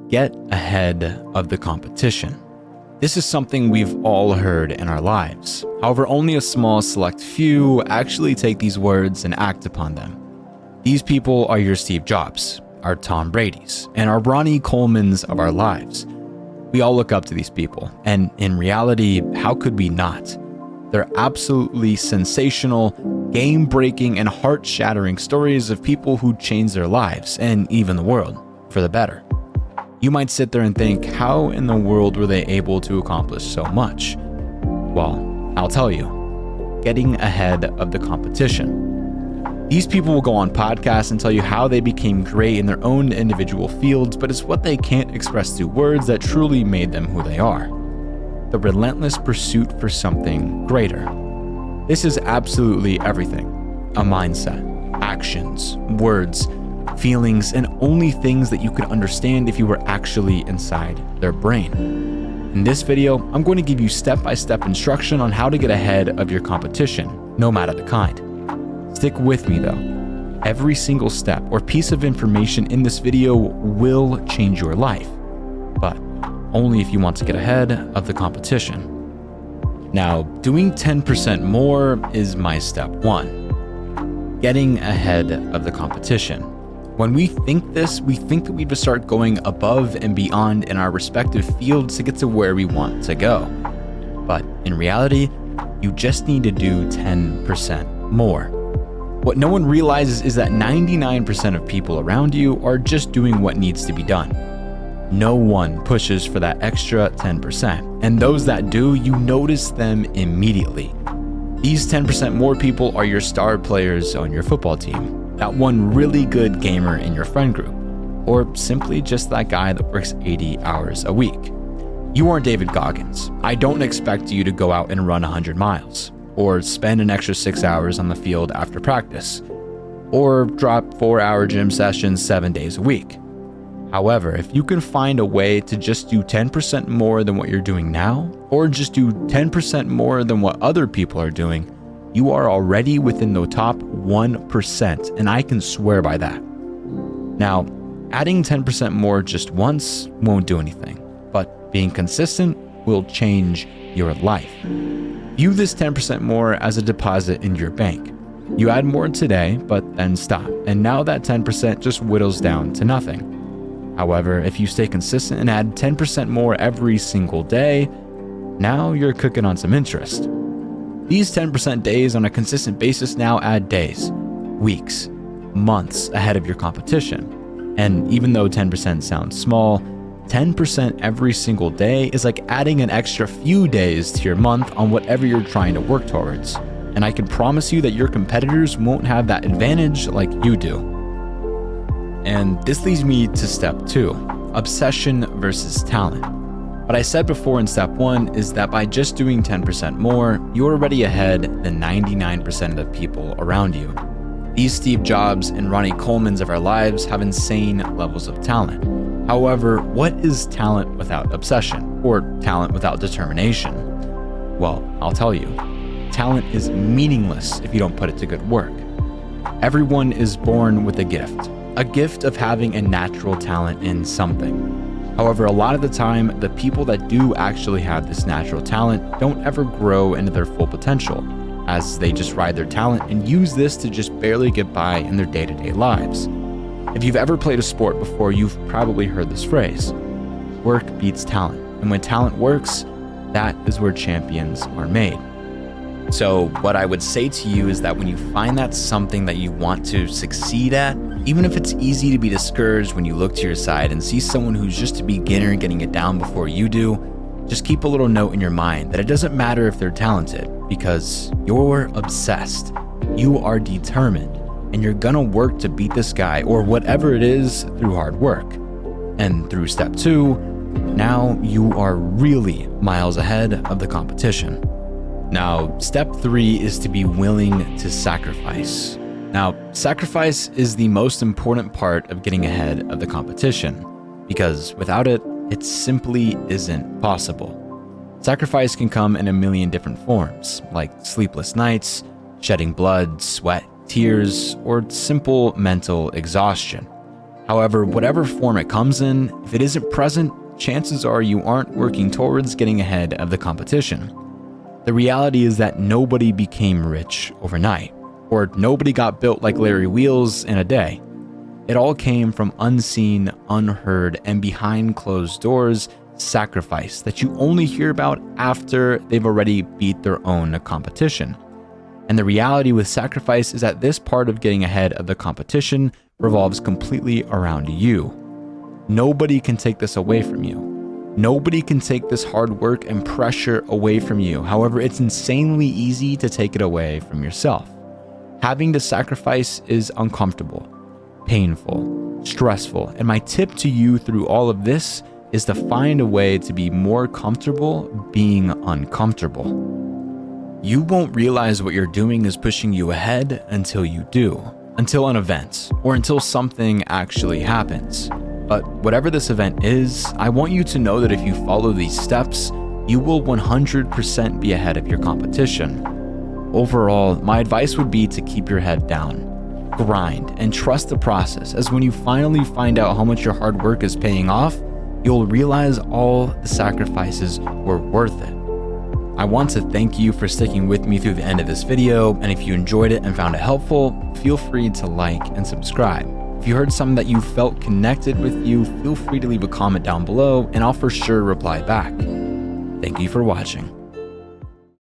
Get ahead of the competition. This is something we've all heard in our lives. However, only a small select few actually take these words and act upon them. These people are your Steve Jobs, our Tom Bradys, and our Ronnie Colemans of our lives. We all look up to these people, and in reality, how could we not? They're absolutely sensational, game-breaking, and heart-shattering stories of people who changed their lives, and even the world, for the better. You might sit there and think, how in the world were they able to accomplish so much? Well, I'll tell you, getting ahead of the competition. These people will go on podcasts and tell you how they became great in their own individual fields, but it's what they can't express through words that truly made them who they are. The relentless pursuit for something greater. This is absolutely everything. A mindset, actions, words, feelings, and only things that you could understand if you were actually inside their brain. In this video, I'm going to give you step-by-step instruction on how to get ahead of your competition, no matter the kind. Stick with me though. Every single step or piece of information in this video will change your life, but only if you want to get ahead of the competition. Now, doing 10% more is my step one. Getting ahead of the competition. When we think this, we think that we have to start going above and beyond in our respective fields to get to where we want to go. But in reality, you just need to do 10% more. What no one realizes is that 99% of people around you are just doing what needs to be done. No one pushes for that extra 10%, and those that do, you notice them immediately. These 10% more people are your star players on your football team, that one really good gamer in your friend group, or simply just that guy that works 80 hours a week. You aren't David Goggins. I don't expect you to go out and run 100 miles, or spend an extra 6 hours on the field after practice, or drop 4-hour gym sessions 7 days a week. However, if you can find a way to just do 10% more than what you're doing now, or just do 10% more than what other people are doing, you are already within the top 1%, and I can swear by that. Now, adding 10% more just once won't do anything, but being consistent will change your life. View this 10% more as a deposit in your bank. You add more today, but then stop, and now that 10% just whittles down to nothing. However, if you stay consistent and add 10% more every single day, now you're cooking on some interest. These 10% days on a consistent basis now add days, weeks, months ahead of your competition. And even though 10% sounds small, 10% every single day is like adding an extra few days to your month on whatever you're trying to work towards. And I can promise you that your competitors won't have that advantage like you do. And this leads me to step 2, obsession versus talent. What I said before in step 1 is that by just doing 10% more, you're already ahead than 99% of the people around you. These Steve Jobs and Ronnie Colemans of our lives have insane levels of talent. However, what is talent without obsession, or talent without determination? Well, I'll tell you, talent is meaningless if you don't put it to good work. Everyone is born with a gift of having a natural talent in something. However, a lot of the time, the people that do actually have this natural talent don't ever grow into their full potential, as they just ride their talent and use this to just barely get by in their day-to-day lives. If you've ever played a sport before, you've probably heard this phrase: work beats talent. And when talent works, that is where champions are made. So what I would say to you is that when you find that something that you want to succeed at, even if it's easy to be discouraged when you look to your side and see someone who's just a beginner getting it down before you do, just keep a little note in your mind that it doesn't matter if they're talented, because you're obsessed, you are determined, and you're gonna work to beat this guy or whatever it is through hard work. And through step 2, now you are really miles ahead of the competition. Now, step 3 is to be willing to sacrifice. Now, sacrifice is the most important part of getting ahead of the competition, because without it, it simply isn't possible. Sacrifice can come in a million different forms, like sleepless nights, shedding blood, sweat, tears, or simple mental exhaustion. However, whatever form it comes in, if it isn't present, chances are you aren't working towards getting ahead of the competition. The reality is that nobody became rich overnight, or nobody got built like Larry Wheels in a day. It all came from unseen, unheard, and behind closed doors sacrifice that you only hear about after they've already beat their own competition. And the reality with sacrifice is that this part of getting ahead of the competition revolves completely around you. Nobody can take this away from you. Nobody can take this hard work and pressure away from you. However, it's insanely easy to take it away from yourself. Having to sacrifice is uncomfortable, painful, stressful, and my tip to you through all of this is to find a way to be more comfortable being uncomfortable. You won't realize what you're doing is pushing you ahead until you do, until an event, or until something actually happens. But whatever this event is, I want you to know that if you follow these steps, you will 100% be ahead of your competition. Overall, my advice would be to keep your head down, grind, and trust the process, as when you finally find out how much your hard work is paying off, you'll realize all the sacrifices were worth it. I want to thank you for sticking with me through the end of this video, and if you enjoyed it and found it helpful, feel free to like and subscribe. If you heard something that you felt connected with you, feel free to leave a comment down below, and I'll for sure reply back. Thank you for watching.